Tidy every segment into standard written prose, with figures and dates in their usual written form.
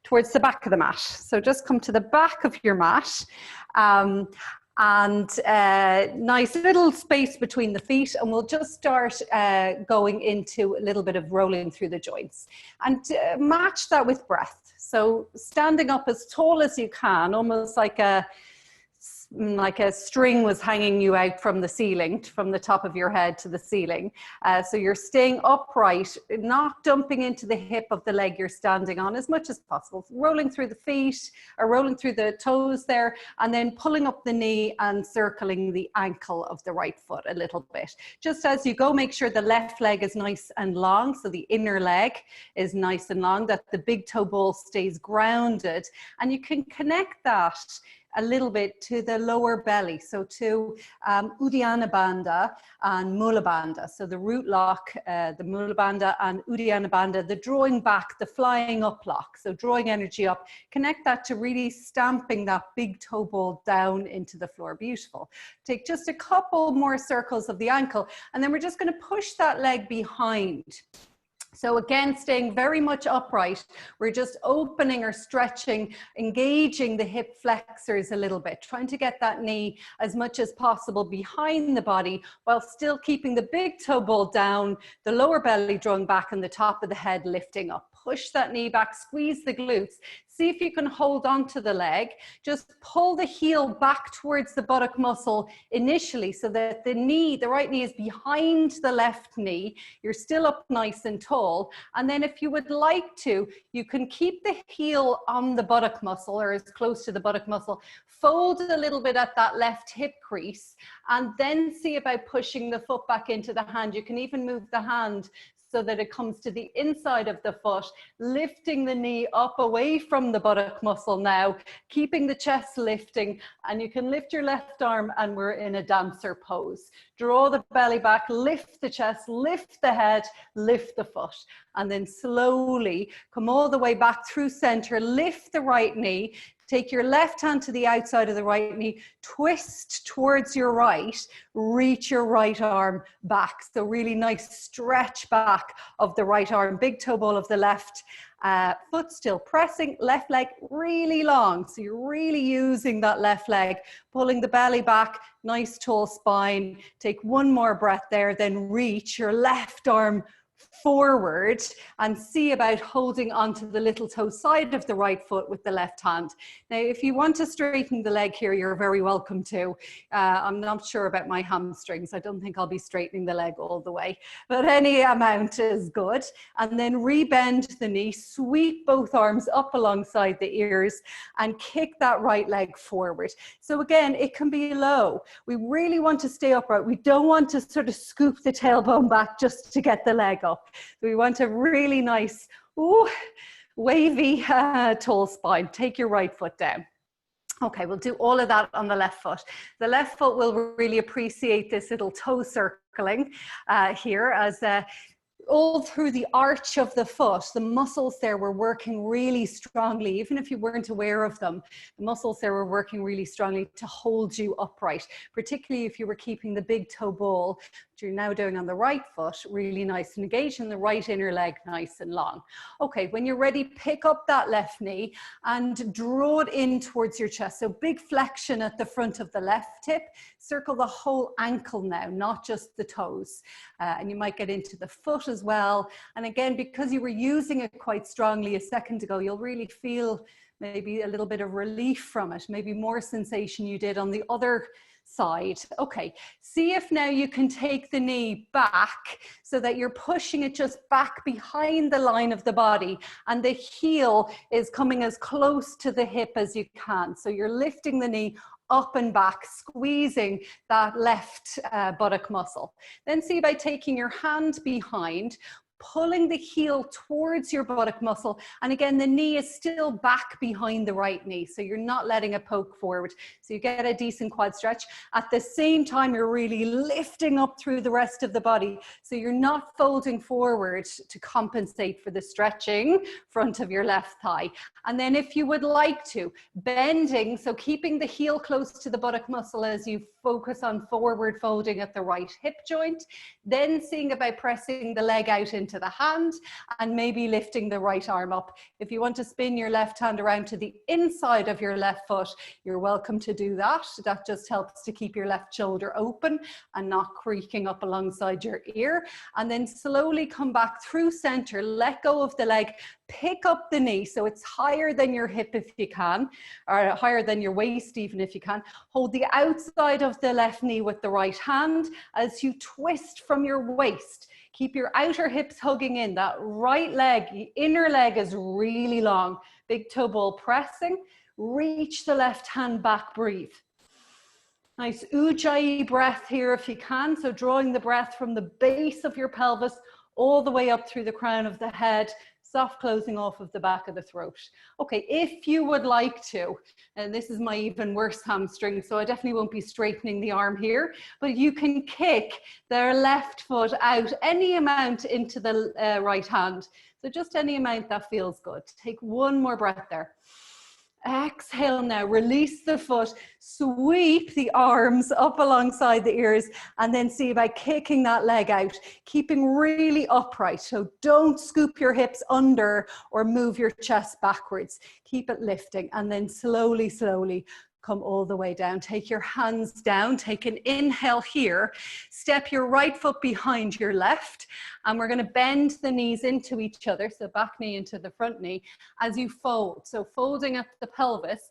towards the back of the mat. So just come to the back of your mat. And nice little space between the feet, and we'll just start going into a little bit of rolling through the joints, and match that with breath. So standing up as tall as you can, almost like a string was hanging you out from the ceiling, from the top of your head to the ceiling. So you're staying upright, not dumping into the hip of the leg you're standing on as much as possible. Rolling through the feet or rolling through the toes there, and then pulling up the knee and circling the ankle of the right foot a little bit. Just as you go, make sure the left leg is nice and long, so the inner leg is nice and long, that the big toe ball stays grounded, and you can connect that a little bit to the lower belly, so to Uddiyana Bandha and Mula Bandha. So the root lock, the Mula Bandha and Uddiyana Bandha, the drawing back, the flying up lock. So drawing energy up, connect that to really stamping that big toe ball down into the floor. Beautiful. Take just a couple more circles of the ankle, and then we're just going to push that leg behind. So again, staying very much upright, we're just opening or stretching, engaging the hip flexors a little bit, trying to get that knee as much as possible behind the body while still keeping the big toe ball down, the lower belly drawing back, and the top of the head lifting up. Push that knee back, squeeze the glutes. See if you can hold on to the leg. Just pull the heel back towards the buttock muscle initially, so that the knee, the right knee, is behind the left knee. You're still up nice and tall. And then if you would like to, you can keep the heel on the buttock muscle, or as close to the buttock muscle. Fold a little bit at that left hip crease, and then see about pushing the foot back into the hand. You can even move the hand so that it comes to the inside of the foot, lifting the knee up away from the buttock muscle now, keeping the chest lifting, and you can lift your left arm, and we're in a dancer pose. Draw the belly back, lift the chest, lift the head, lift the foot, and then slowly come all the way back through center, lift the right knee, take your left hand to the outside of the right knee, twist towards your right, reach your right arm back. So really nice stretch back of the right arm, big toe ball of the left foot still pressing, left leg really long. So you're really using that left leg, pulling the belly back, nice tall spine. Take one more breath there, then reach your left arm forward and see about holding onto the little toe side of the right foot with the left hand. Now, if you want to straighten the leg here, you're very welcome to. I'm not sure about my hamstrings. I don't think I'll be straightening the leg all the way, but any amount is good. And then rebend the knee, sweep both arms up alongside the ears, and kick that right leg forward. So again, it can be low. We really want to stay upright. We don't want to sort of scoop the tailbone back just to get the leg up. We want a really nice, wavy, tall spine. Take your right foot down. Okay, we'll do all of that on the left foot. The left foot will really appreciate this little toe circling here, as all through the arch of the foot, the muscles there were working really strongly. Even if you weren't aware of them, the muscles there were working really strongly to hold you upright, particularly if you were keeping the big toe ball, which you're now doing on the right foot, really nice and engaged, and the right inner leg nice and long. Okay, when you're ready, pick up that left knee and draw it in towards your chest. So big flexion at the front of the left hip. Circle the whole ankle now, not just the toes. And you might get into the foot as well. And again, because you were using it quite strongly a second ago, you'll really feel maybe a little bit of relief from it, maybe more sensation you did on the other side. Okay, see if now you can take the knee back so that you're pushing it just back behind the line of the body, and the heel is coming as close to the hip as you can. So you're lifting the knee up and back, squeezing that left buttock muscle. Then see by taking your hand behind, pulling the heel towards your buttock muscle. And again, the knee is still back behind the right knee. So you're not letting it poke forward. So you get a decent quad stretch. At the same time, you're really lifting up through the rest of the body. So you're not folding forward to compensate for the stretching front of your left thigh. And then if you would like to, bending, so keeping the heel close to the buttock muscle as you focus on forward folding at the right hip joint, then seeing about pressing the leg out into into the hand, and maybe lifting the right arm up. If you want to spin your left hand around to the inside of your left foot, you're welcome to do that. That just helps to keep your left shoulder open and not creaking up alongside your ear. And then slowly come back through center, let go of the leg, pick up the knee so it's higher than your hip if you can, or higher than your waist even if you can. Hold the outside of the left knee with the right hand as you twist from your waist. Keep your outer hips hugging in. That right leg, the inner leg is really long. Big toe ball pressing. Reach the left hand back, breathe. Nice ujjayi breath here if you can. So drawing the breath from the base of your pelvis all the way up through the crown of the head, soft closing off of the back of the throat. Okay, if you would like to, and this is my even worse hamstring, so I definitely won't be straightening the arm here, but you can kick their left foot out any amount into the right hand. So just any amount that feels good. Take one more breath there. Exhale now, release the foot, sweep the arms up alongside the ears, and then see by kicking that leg out, keeping really upright. So don't scoop your hips under or move your chest backwards. Keep it lifting, and then slowly, slowly come all the way down. Take your hands down, take an inhale here, step your right foot behind your left, and we're going to bend the knees into each other, so back knee into the front knee, as you fold. So folding at the pelvis,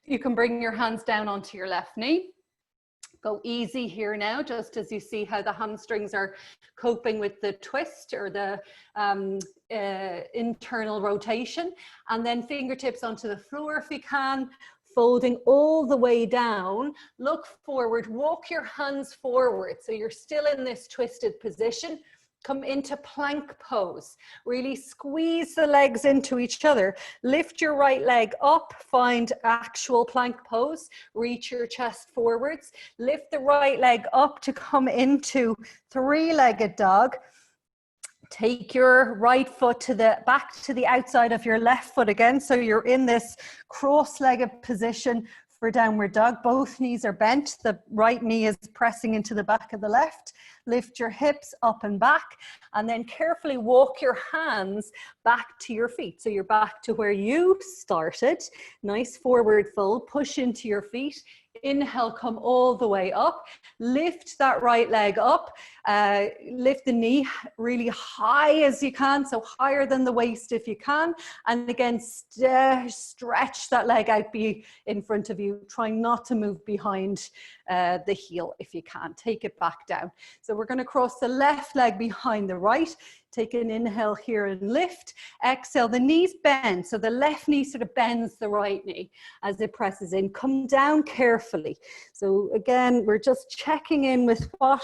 you can bring your hands down onto your left knee. Go easy here now, just as you see how the hamstrings are coping with the twist or the internal rotation, and then fingertips onto the floor if you can. Folding all the way down, look forward, walk your hands forward. So you're still in this twisted position. Come into plank pose. Really squeeze the legs into each other. Lift your right leg up, find actual plank pose. Reach your chest forwards. Lift the right leg up to come into three-legged dog. Take your right foot to the back to the outside of your left foot again. So you're in this cross-legged position for downward dog. Both knees are bent. The right knee is pressing into the back of the left. Lift your hips up and back, and then carefully walk your hands back to your feet. So you're back to where you started. Nice forward fold. Push into your feet. Inhale, come all the way up. Lift that right leg up. Lift the knee really high as you can, so higher than the waist if you can. And again, stretch that leg out, be in front of you. Try not to move behind the heel if you can. Take it back down. So we're going to cross the left leg behind the right. Take an inhale here and lift. Exhale, the knees bend. So the left knee sort of bends the right knee as it presses in. Come down carefully. So again, we're just checking in with what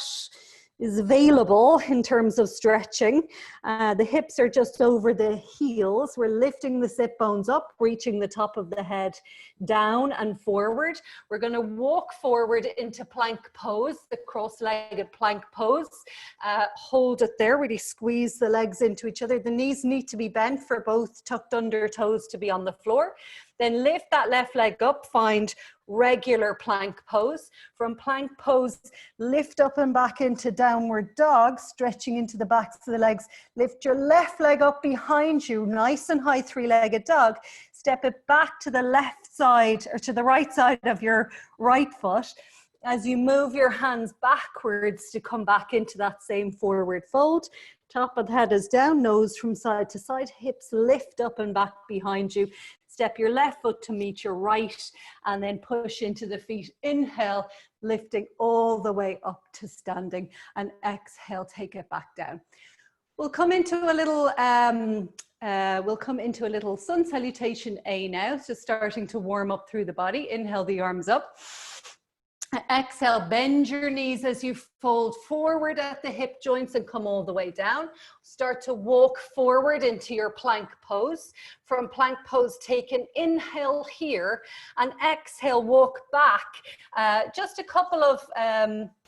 is available in terms of stretching. The hips are just over the heels. We're lifting the sit bones up, reaching the top of the head down and forward. We're going to walk forward into plank pose, the cross-legged plank pose. Hold it there, really squeeze the legs into each other. The knees need to be bent for both tucked under toes to be on the floor. Then lift that left leg up, find regular plank pose. From plank pose, lift up and back into downward dog, stretching into the backs of the legs. Lift your left leg up behind you, nice and high, three-legged dog. Step it back to the left side or to the right side of your right foot as you move your hands backwards to come back into that same forward fold. Top of the head is down, nose from side to side, hips lift up and back behind you. Step your left foot to meet your right, and then push into the feet. Inhale, lifting all the way up to standing, and exhale, take it back down. We'll come into a little sun salutation A now. So starting to warm up through the body. Inhale the arms up. Exhale, bend your knees as you fold forward at the hip joints and come all the way down. Start to walk forward into your plank pose. From plank pose, take an inhale here and exhale, walk back just a couple of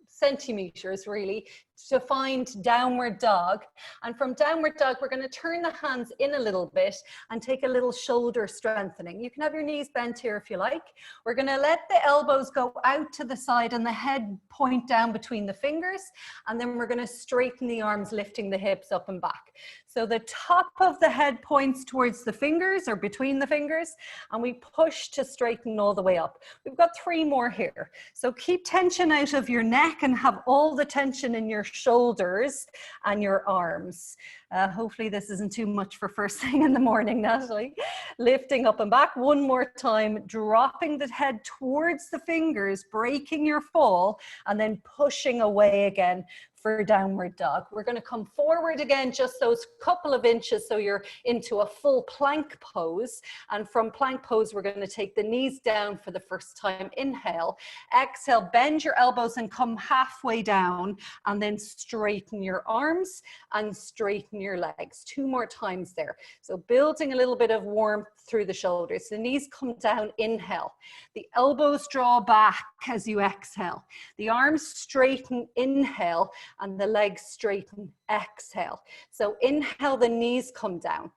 centimeters really to find downward dog. And from downward dog, we're going to turn the hands in a little bit and take a little shoulder strengthening. You can have your knees bent here if you like. We're going to let the elbows go out to the side and the head point down between the fingers. And then we're going to straighten the arms, lifting the hips up and back. So the top of the head points towards the fingers or between the fingers, and we push to straighten all the way up. We've got 3 more here. So keep tension out of your neck and have all the tension in your shoulders and your arms. Hopefully this isn't too much for first thing in the morning, Natalie. Lifting up and back 1 more time, dropping the head towards the fingers, breaking your fall, and then pushing away again for downward dog. We're going to come forward again, just those couple of inches, so you're into a full plank pose. And from plank pose, we're going to take the knees down for the first time. Inhale, exhale, bend your elbows and come halfway down, and then straighten your arms and straighten your legs. 2 more times there. So building a little bit of warmth through the shoulders. The knees come down, inhale. The elbows draw back as you exhale. The arms straighten, inhale, and the legs straighten, exhale. So inhale, the knees come down.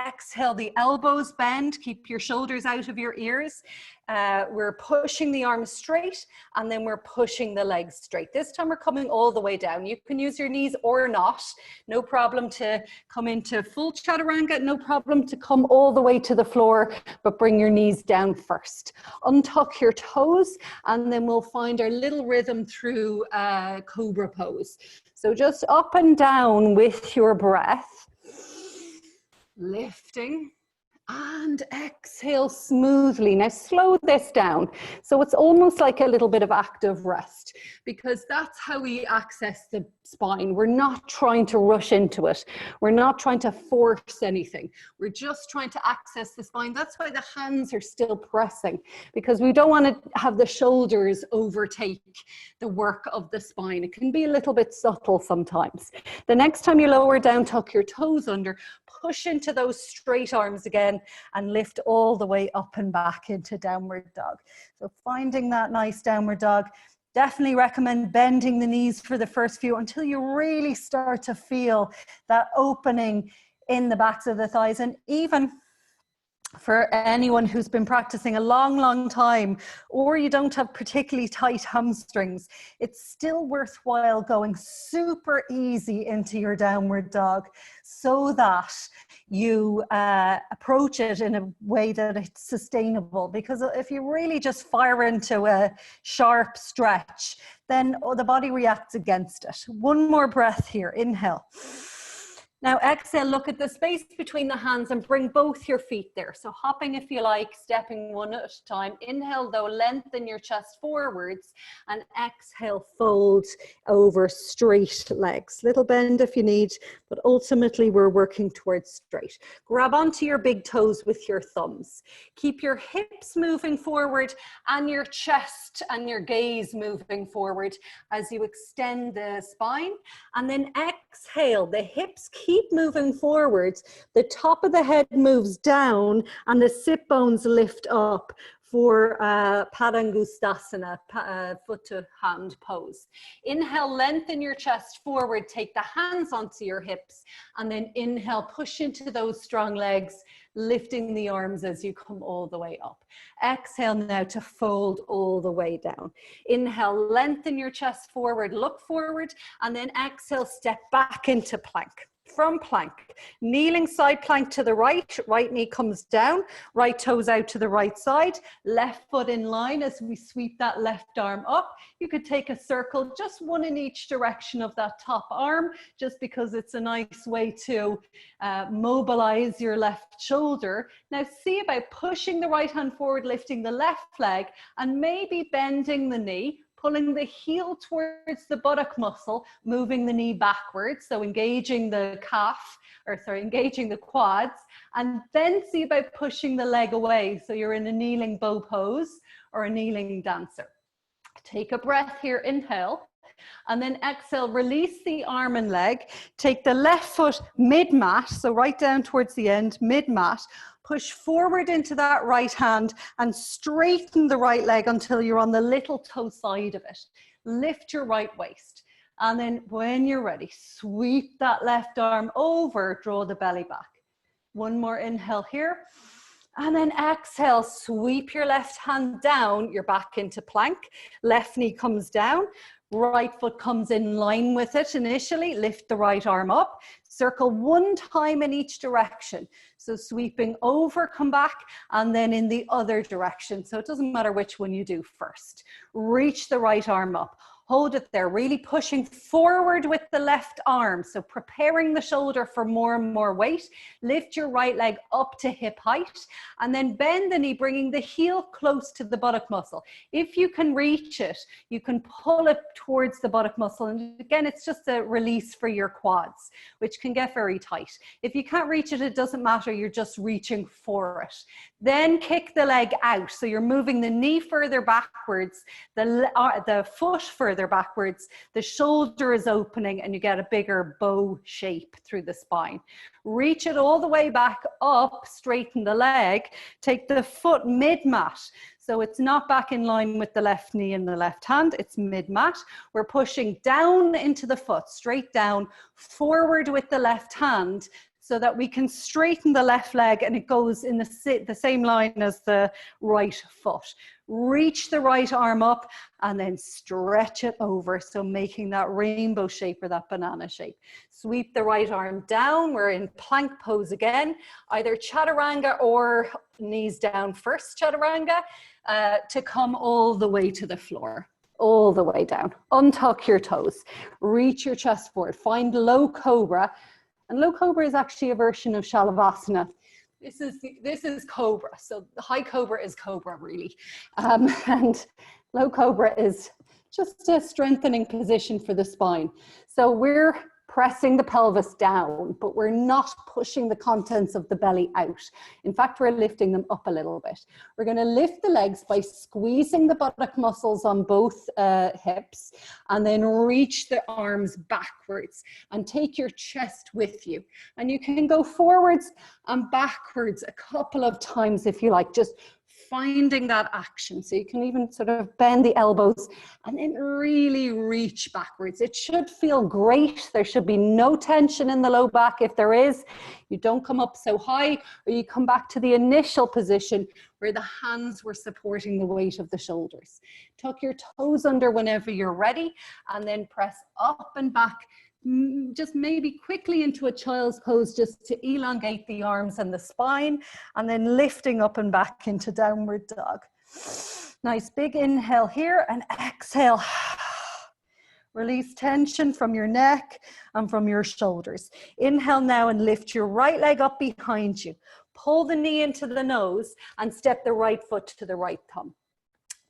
Exhale, the elbows bend, keep your shoulders out of your ears. We're pushing the arms straight, and then we're pushing the legs straight. This time we're coming all the way down. You can use your knees or not. No problem to come into full chaturanga, no problem to come all the way to the floor, but bring your knees down first. Untuck your toes, and then we'll find our little rhythm through cobra pose. So just up and down with your breath. Lifting and exhale smoothly. Now slow this down. So it's almost like a little bit of active rest, because that's how we access the spine. We're not trying to rush into it. We're not trying to force anything. We're just trying to access the spine. That's why the hands are still pressing, because we don't want to have the shoulders overtake the work of the spine. It can be a little bit subtle sometimes. The next time you lower down, tuck your toes under, push into those straight arms again, and lift all the way up and back into downward dog. So finding that nice downward dog. Definitely recommend bending the knees for the first few until you really start to feel that opening in the backs of the thighs. And even for anyone who's been practicing a long time, or you don't have particularly tight hamstrings, it's still worthwhile going super easy into your downward dog, so that you approach it in a way that it's sustainable. Because if you really just fire into a sharp stretch, then the body reacts against it. 1 more breath here. Inhale. Now exhale, look at the space between the hands and bring both your feet there. So hopping if you like, stepping one at a time. Inhale though, lengthen your chest forwards, and exhale, fold over straight legs. Little bend if you need, but ultimately we're working towards straight. Grab onto your big toes with your thumbs. Keep your hips moving forward and your chest and your gaze moving forward as you extend the spine. And then exhale, the hips keep moving forwards, the top of the head moves down, and the sit bones lift up for Padangustasana, foot to hand pose. Inhale, lengthen your chest forward, take the hands onto your hips, and then inhale, push into those strong legs, lifting the arms as you come all the way up. Exhale now to fold all the way down. Inhale, lengthen your chest forward, look forward, and then exhale, step back into plank. From plank, kneeling side plank to the right, right knee comes down, right toes out to the right side, left foot in line as we sweep that left arm up. You could take a circle, just 1 in each direction of that top arm, just because it's a nice way to mobilize your left shoulder. Now see about pushing the right hand forward, lifting the left leg, and maybe bending the knee, pulling the heel towards the buttock muscle, moving the knee backwards, so engaging the engaging the quads, and then see about pushing the leg away, so you're in a kneeling bow pose or a kneeling dancer. Take a breath here, inhale, and then exhale, release the arm and leg, take the left foot mid-mat, so right down towards the end, mid-mat, push forward into that right hand and straighten the right leg until you're on the little toe side of it. Lift your right waist. And then when you're ready, sweep that left arm over, draw the belly back. One more inhale here. And then exhale, sweep your left hand down, you're back into plank. Left knee comes down, right foot comes in line with it initially. Lift the right arm up, circle one time in each direction. So sweeping over, come back, and then in the other direction. So it doesn't matter which one you do first. Reach the right arm up. Hold it there, really pushing forward with the left arm. So preparing the shoulder for more and more weight. Lift your right leg up to hip height and then bend the knee, bringing the heel close to the buttock muscle. If you can reach it, you can pull it towards the buttock muscle. And again, it's just a release for your quads, which can get very tight. If you can't reach it, it doesn't matter. You're just reaching for it. Then kick the leg out. So you're moving the knee further backwards, the foot further backwards, the shoulder is opening, and you get a bigger bow shape through the spine. Reach it all the way back up, straighten the leg, take the foot mid-mat. So it's not back in line with the left knee and the left hand, it's mid-mat. We're pushing down into the foot, straight down, forward with the left hand, so that we can straighten the left leg and it goes in the same line as the right foot. Reach the right arm up and then stretch it over. So making that rainbow shape or that banana shape. Sweep the right arm down. We're in plank pose again, either chaturanga or knees down first chaturanga to come all the way to the floor. All the way down. Untuck your toes. Reach your chest forward. Find low cobra. And low cobra is actually a version of Shavasana. This is cobra. So the high cobra is cobra really. And low cobra is just a strengthening position for the spine. So we're pressing the pelvis down, but we're not pushing the contents of the belly out. In fact, we're lifting them up a little bit. We're going to lift the legs by squeezing the buttock muscles on both hips, and then reach the arms backwards and take your chest with you. And you can go forwards and backwards a couple of times if you like, just finding that action. So you can even sort of bend the elbows and then really reach backwards. It should feel great. There should be no tension in the low back. If there is, you don't come up so high, or you come back to the initial position where the hands were supporting the weight of the shoulders. Tuck your toes under whenever you're ready, and then press up and back, just maybe quickly into a child's pose, just to elongate the arms and the spine, and then lifting up and back into downward dog. Nice big inhale here, and exhale. Release tension from your neck and from your shoulders. Inhale now and lift your right leg up behind you. Pull the knee into the nose and step the right foot to the right thumb.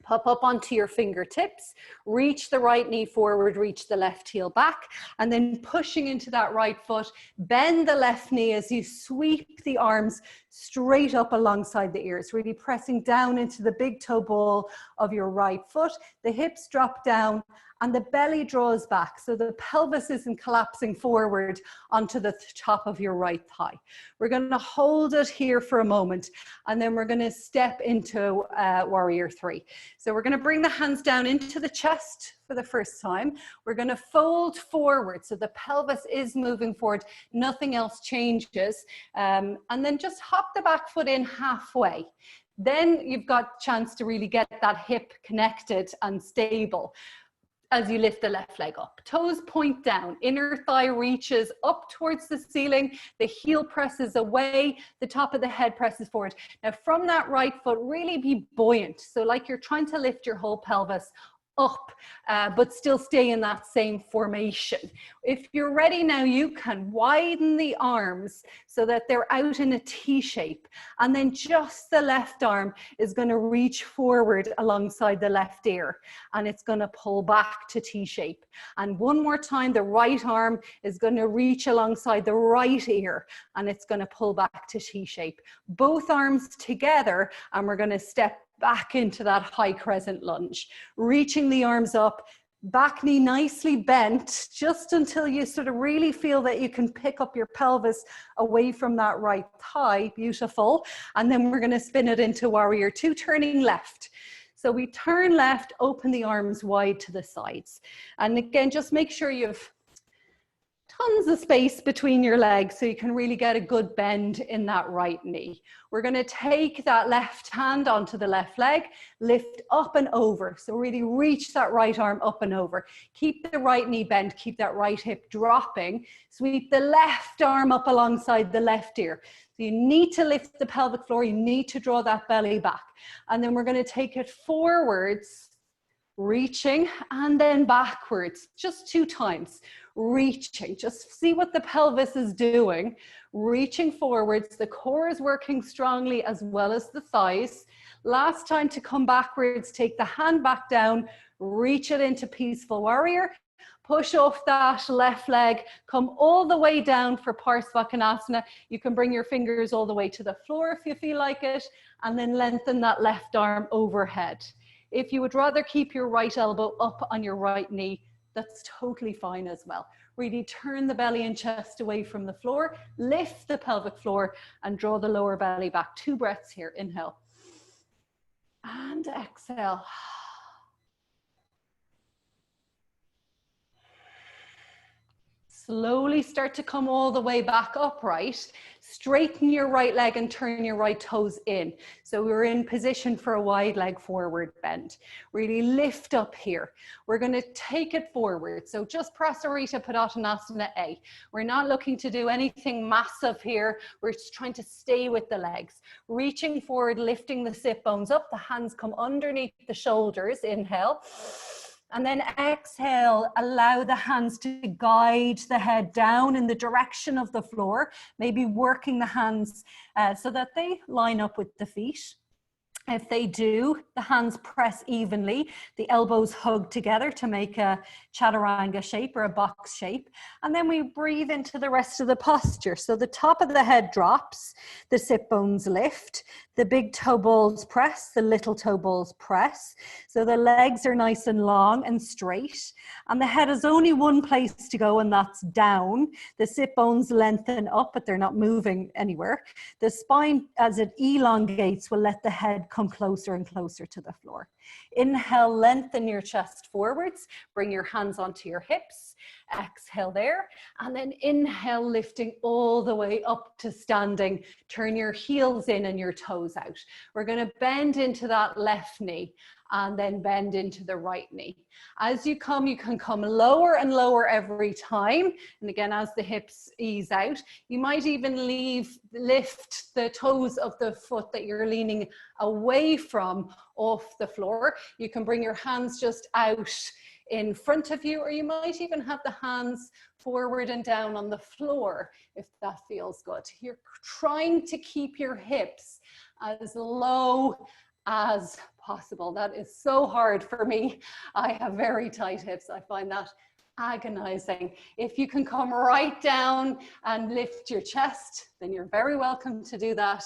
Pop up onto your fingertips, reach the right knee forward, reach the left heel back, and then pushing into that right foot, bend the left knee as you sweep the arms straight up alongside the ears, really pressing down into the big toe ball of your right foot. The hips drop down and the belly draws back, so the pelvis isn't collapsing forward onto the top of your right thigh. We're going to hold it here for a moment, and then we're going to step into warrior three. So we're going to bring the hands down into the chest for the first time. We're going to fold forward, so the pelvis is moving forward, nothing else changes, and then just hop the back foot in halfway. Then you've got a chance to really get that hip connected and stable as you lift the left leg up. Toes point down, inner thigh reaches up towards the ceiling, the heel presses away, the top of the head presses forward. Now from that right foot, really be buoyant. So like you're trying to lift your whole pelvis up, but still stay in that same formation. If you're ready now, you can widen the arms so that they're out in a T shape, and then just the left arm is going to reach forward alongside the left ear, and it's going to pull back to T shape. And one more time, the right arm is going to reach alongside the right ear, and it's going to pull back to T shape. Both arms together, and we're going to step back into that high crescent lunge, reaching the arms up, back knee nicely bent, just until you sort of really feel that you can pick up your pelvis away from that right thigh. Beautiful. And then we're going to spin it into warrior two, turning left. So we turn left, open the arms wide to the sides. And again, just make sure you've tons of space between your legs so you can really get a good bend in that right knee. We're going to take that left hand onto the left leg, lift up and over. So really reach that right arm up and over. Keep the right knee bent, keep that right hip dropping. Sweep the left arm up alongside the left ear. So you need to lift the pelvic floor, you need to draw that belly back. And then we're going to take it forwards, reaching, and then backwards, just 2 times. Reaching, just see what the pelvis is doing, reaching forwards, the core is working strongly as well as the thighs. Last time to come backwards, take the hand back down, reach it into peaceful warrior, push off that left leg, come all the way down for Parsvakonasana. You can bring your fingers all the way to the floor if you feel like it, and then lengthen that left arm overhead. If you would rather keep your right elbow up on your right knee, that's totally fine as well. Really turn the belly and chest away from the floor, lift the pelvic floor and draw the lower belly back. 2 breaths here, inhale and exhale. Slowly start to come all the way back upright. Straighten your right leg and turn your right toes in. So we're in position for a wide leg forward bend. Really lift up here. We're going to take it forward. So just Prasarita Padottanasana A. We're not looking to do anything massive here. We're just trying to stay with the legs. Reaching forward, lifting the sit bones up. The hands come underneath the shoulders. Inhale. And then exhale, allow the hands to guide the head down in the direction of the floor, maybe working the hands so that they line up with the feet. If they do, the hands press evenly, the elbows hug together to make a chaturanga shape or a box shape. And then we breathe into the rest of the posture. So the top of the head drops, the sit bones lift, the big toe balls press, the little toe balls press. So the legs are nice and long and straight. And the head has only one place to go, and that's down. The sit bones lengthen up, but they're not moving anywhere. The spine, as it elongates, will let the head come closer and closer to the floor. Inhale, lengthen your chest forwards, bring your hands onto your hips, exhale there, and then inhale, lifting all the way up to standing. Turn your heels in and your toes out. We're going to bend into that left knee and then bend into the right knee. As you can come lower and lower every time. And again, as the hips ease out, you might even lift the toes of the foot that you're leaning away from off the floor. You can bring your hands just out in front of you, or you might even have the hands forward and down on the floor if that feels good. You're trying to keep your hips as low as possible. That is so hard for me. I have very tight hips. I find that agonizing. If you can come right down and lift your chest, then you're very welcome to do that.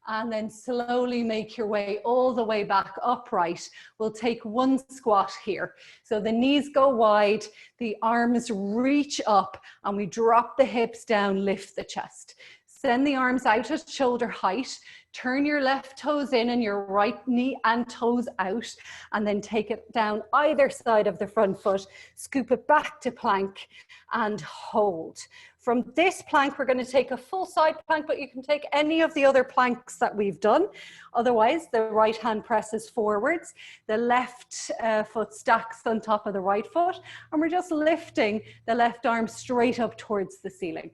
And then slowly make your way all the way back upright. We'll take 1 squat here. So the knees go wide, the arms reach up, and we drop the hips down, lift the chest. Send the arms out at shoulder height. Turn your left toes in and your right knee and toes out, and then take it down either side of the front foot. Scoop it back to plank and hold. From this plank, we're going to take a full side plank, but you can take any of the other planks that we've done. Otherwise, the right hand presses forwards, the left foot stacks on top of the right foot, and we're just lifting the left arm straight up towards the ceiling.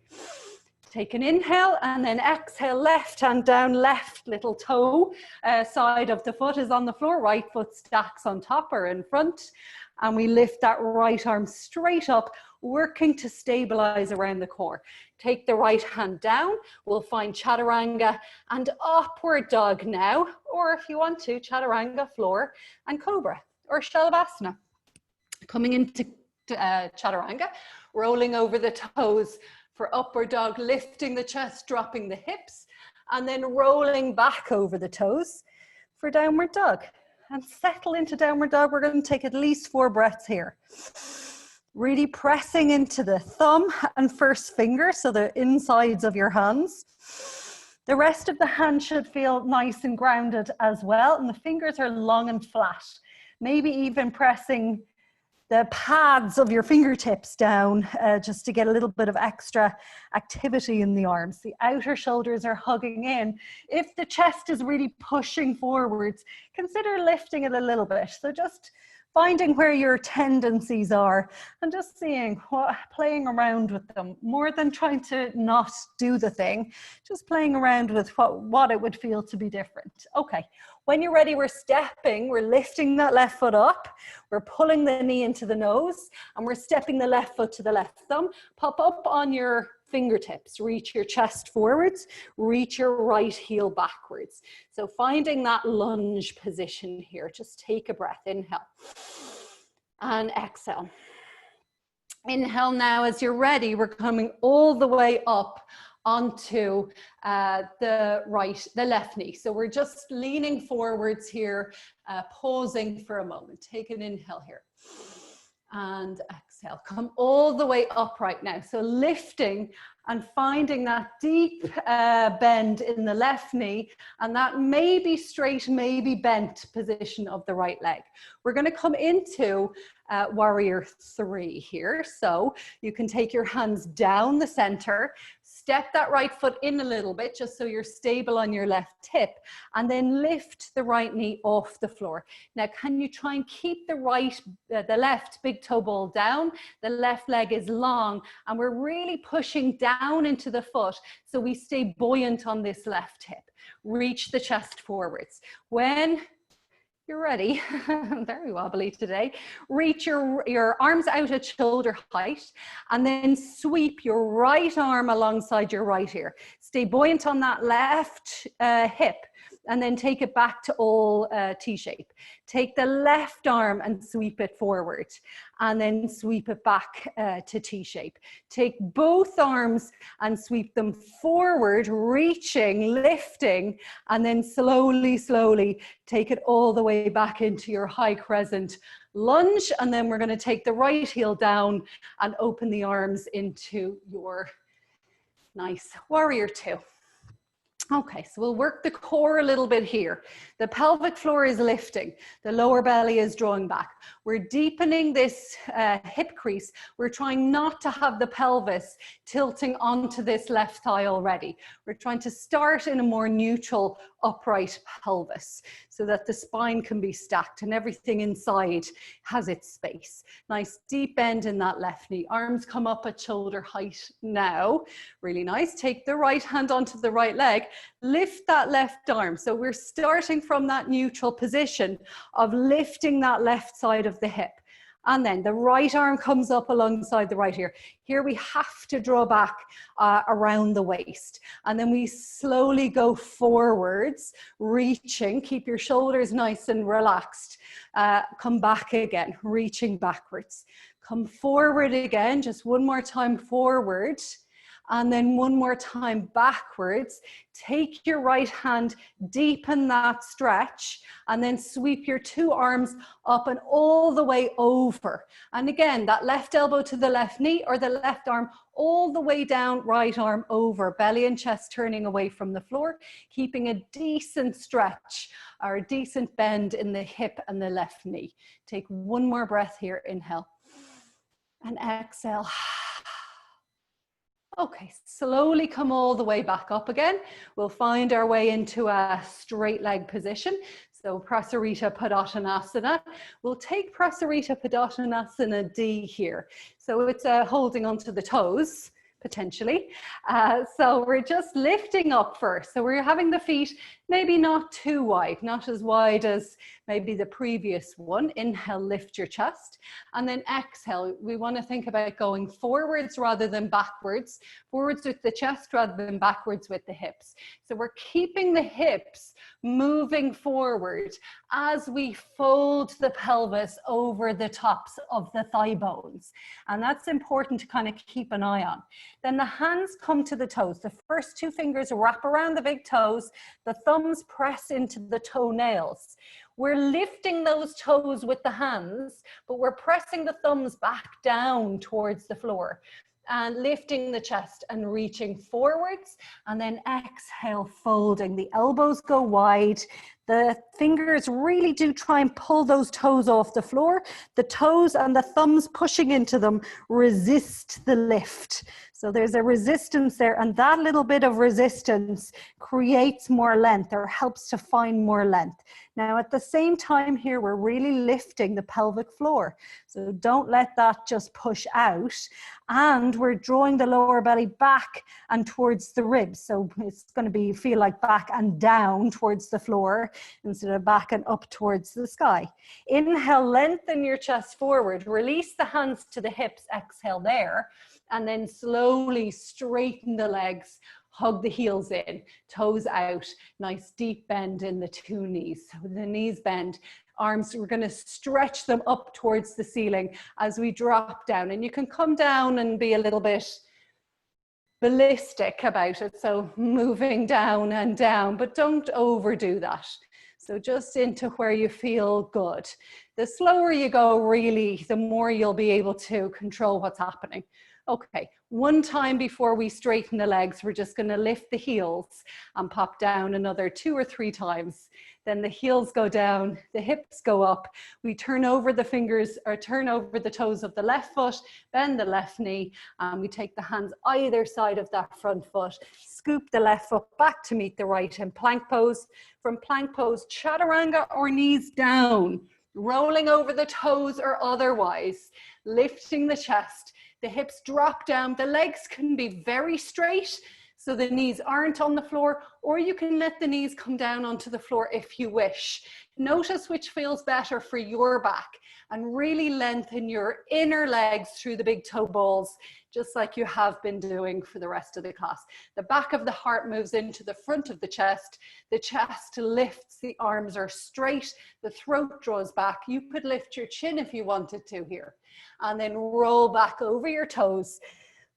Take an inhale and then exhale, left hand down, left little toe side of the foot is on the floor, right foot stacks on top or in front. And we lift that right arm straight up, working to stabilize around the core. Take the right hand down, we'll find chaturanga and upward dog now, or if you want to, chaturanga, floor and cobra or shalabhasana. Coming into chaturanga, rolling over the toes for upward dog, lifting the chest, dropping the hips, and then rolling back over the toes for downward dog. And settle into downward dog. We're going to take at least 4 breaths here. Really pressing into the thumb and first finger, so the insides of your hands. The rest of the hand should feel nice and grounded as well, and the fingers are long and flat. Maybe even pressing the pads of your fingertips down just to get a little bit of extra activity in the arms. The outer shoulders are hugging in. If the chest is really pushing forwards, consider lifting it a little bit. So just finding where your tendencies are and just seeing playing around with them, more than trying to not do the thing, just playing around with what it would feel to be different. Okay, when you're ready, we're stepping, we're lifting that left foot up, we're pulling the knee into the nose, and we're stepping the left foot to the left thumb. Pop up on your fingertips, reach your chest forwards, reach your right heel backwards. So finding that lunge position here, just take a breath, inhale and exhale. Inhale now. As you're ready, we're coming all the way up onto the left knee. So we're just leaning forwards here, pausing for a moment. Take an inhale here and exhale. Come all the way upright now. So lifting and finding that deep bend in the left knee, and that maybe straight, maybe bent position of the right leg. We're going to come into warrior 3 here. So you can take your hands down the center, step that right foot in a little bit just so you're stable on your left hip, and then lift the right knee off the floor. Now, can you try and keep the left big toe ball down? The left leg is long, and we're really pushing down into the foot so we stay buoyant on this left hip. Reach the chest forwards. When you're ready, I'm very wobbly today, reach your arms out at shoulder height, and then sweep your right arm alongside your right ear. Stay buoyant on that left hip, and then take it back to all T-shape. Take the left arm and sweep it forward, and then sweep it back to T-shape. Take both arms and sweep them forward, reaching, lifting, and then slowly, slowly take it all the way back into your high crescent lunge. And then we're going to take the right heel down and open the arms into your nice warrior 2. Okay, so we'll work the core a little bit here. The pelvic floor is lifting. The lower belly is drawing back. We're deepening this hip crease. We're trying not to have the pelvis tilting onto this left thigh already. We're trying to start in a more neutral, upright pelvis so that the spine can be stacked and everything inside has its space. Nice deep bend in that left knee. Arms come up at shoulder height now. Really nice. Take the right hand onto the right leg. Lift that left arm. So we're starting from that neutral position of lifting that left side of the hip. And then the right arm comes up alongside the right ear. Here we have to draw back around the waist. And then we slowly go forwards, reaching. Keep your shoulders nice and relaxed. Come back again, reaching backwards. Come forward again, just one more time forward. And then one more time backwards. Take your right hand, deepen that stretch, and then sweep your 2 arms up and all the way over. And again, that left elbow to the left knee or the left arm all the way down, right arm over, belly and chest turning away from the floor, keeping a decent stretch or a decent bend in the hip and the left knee. Take one more breath here, inhale and exhale. Okay, slowly come all the way back up again. We'll find our way into a straight leg position. So Prasarita Padottanasana. We'll take Prasarita Padottanasana D here. So it's holding onto the toes, potentially. So we're just lifting up first. So we're having the feet maybe not too wide, not as wide as maybe the previous one. Inhale, lift your chest. And then exhale, we want to think about going forwards rather than backwards. Forwards with the chest rather than backwards with the hips. So we're keeping the hips moving forward as we fold the pelvis over the tops of the thigh bones. And that's important to kind of keep an eye on. Then the hands come to the toes. The first 2 fingers wrap around the big toes. The thumbs press into the toenails. We're lifting those toes with the hands, but we're pressing the thumbs back down towards the floor. and lifting the chest and reaching forwards, and then exhale, folding. The elbows go wide. The fingers really do try and pull those toes off the floor. The toes and the thumbs pushing into them resist the lift. So there's a resistance there, and that little bit of resistance creates more length or helps to find more length. Now at the same time here, we're really lifting the pelvic floor. So don't let that just push out. And we're drawing the lower belly back and towards the ribs. So it's going to feel like back and down towards the floor instead of back and up towards the sky. Inhale, lengthen your chest forward. Release the hands to the hips. Exhale there. And then slowly straighten the legs. Hug the heels in, toes out. Nice deep bend in the two knees. So the knees bend. Arms, we're going to stretch them up towards the ceiling as we drop down. And you can come down and be a little bit ballistic about it. So moving down and down, but don't overdo that. So just into where you feel good. The slower you go, really, the more you'll be able to control what's happening. Okay, one time before we straighten the legs, we're just going to lift the heels and pop down another 2 or 3 times. Then the heels go down, the hips go up. We turn over the fingers or turn over the toes of the left foot, bend the left knee, and we take the hands either side of that front foot, scoop the left foot back to meet the right in plank pose. From plank pose, chaturanga or knees down, rolling over the toes or otherwise, lifting the chest. The hips drop down, the legs can be very straight, so the knees aren't on the floor, or you can let the knees come down onto the floor if you wish. Notice which feels better for your back, and really lengthen your inner legs through the big toe balls, just like you have been doing for the rest of the class. The back of the heart moves into the front of the chest lifts, the arms are straight, the throat draws back. You could lift your chin if you wanted to here, and then roll back over your toes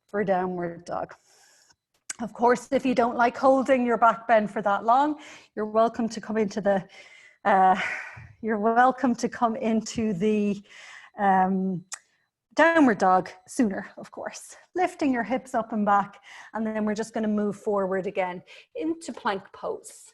for downward dog. Of course, if you don't like holding your back bend for that long, you're welcome to come into the downward dog sooner, of course. Lifting your hips up and back, and then we're just going to move forward again into plank pose.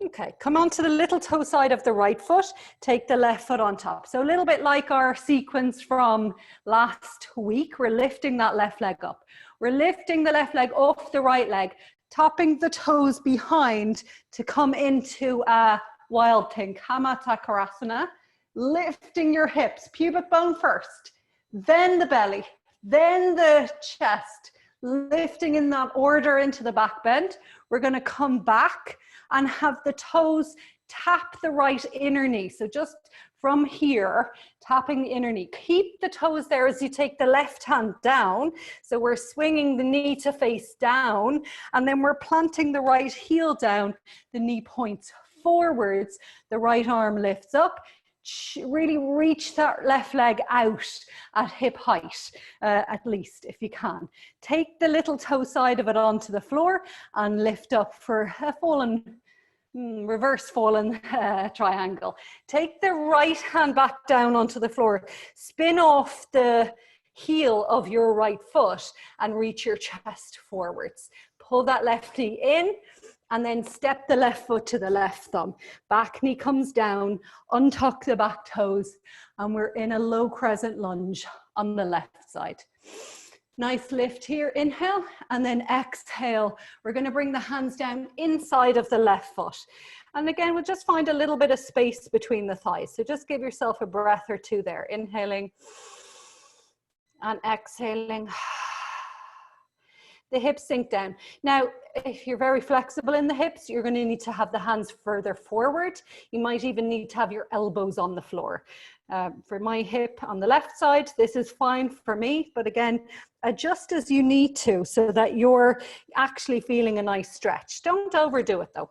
Okay, come onto the little toe side of the right foot, take the left foot on top. So a little bit like our sequence from last week, we're lifting that left leg up. We're lifting the left leg off the right leg, topping the toes behind to come into a wild thing, Kamatakarasana, lifting your hips, pubic bone first, then the belly, then the chest, lifting in that order into the back bend. We're going to come back and have the toes tap the right inner knee. So just from here, tapping the inner knee. Keep the toes there as you take the left hand down. So we're swinging the knee to face down, and then we're planting the right heel down. The knee points forwards, the right arm lifts up. Really reach that left leg out at hip height, at least if you can. Take the little toe side of it onto the floor and lift up for a reverse fallen triangle. Take the right hand back down onto the floor. Spin off the heel of your right foot and reach your chest forwards. Pull that left knee in, and then step the left foot to the left thumb. Back knee comes down, untuck the back toes, and we're in a low crescent lunge on the left side. Nice lift here, inhale, and then exhale. We're gonna bring the hands down inside of the left foot. And again, we'll just find a little bit of space between the thighs. So just give yourself a breath or two there. Inhaling and exhaling. The hips sink down. Now, if you're very flexible in the hips, you're going to need to have the hands further forward. You might even need to have your elbows on the floor. For my hip on the left side, this is fine for me, but again, adjust as you need to so that you're actually feeling a nice stretch. Don't overdo it though.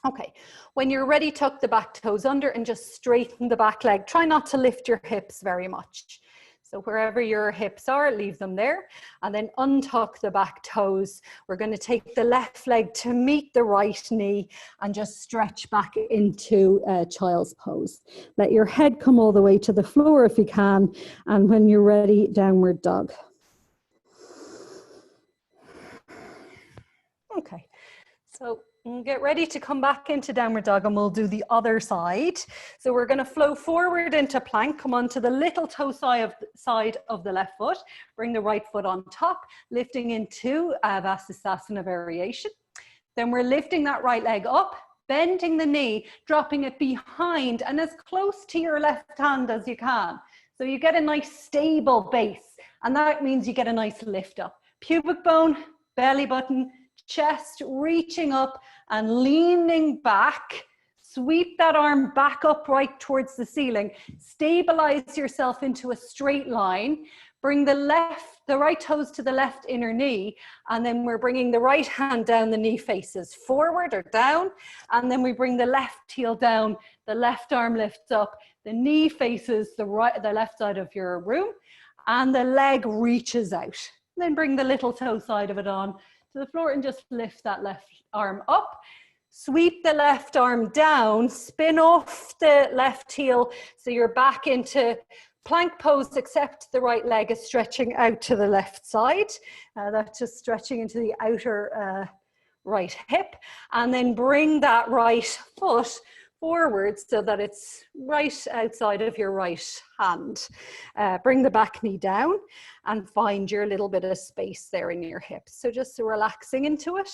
Okay, when you're ready, tuck the back toes under and just straighten the back leg. Try not to lift your hips very much. So wherever your hips are, leave them there, and then untuck the back toes. We're going to take the left leg to meet the right knee and just stretch back into child's pose. Let your head come all the way to the floor if you can, and when you're ready, downward dog. Okay, so get ready to come back into downward dog and we'll do the other side. So we're going to flow forward into plank, come onto the little toe side of the left foot, bring the right foot on top, lifting into Vasisthasana variation. Then we're lifting that right leg up, bending the knee, dropping it behind and as close to your left hand as you can. So you get a nice stable base, and that means you get a nice lift up. Pubic bone, belly button, chest reaching up and leaning back. Sweep that arm back up right towards the ceiling. Stabilize yourself into a straight line. Bring the right toes to the left inner knee, and then we're bringing the right hand down, the knee faces forward or down, and then we bring the left heel down, the left arm lifts up, the knee faces the left side of your room, and the leg reaches out. Then bring the little toe side of it on to the floor and just lift that left arm up. Sweep the left arm down, spin off the left heel so you're back into plank pose, except the right leg is stretching out to the left side. That's just stretching into the outer right hip. And then bring that right foot forward so that it's right outside of your right hand. Bring the back knee down and find your little bit of space there in your hips. So just relaxing into it.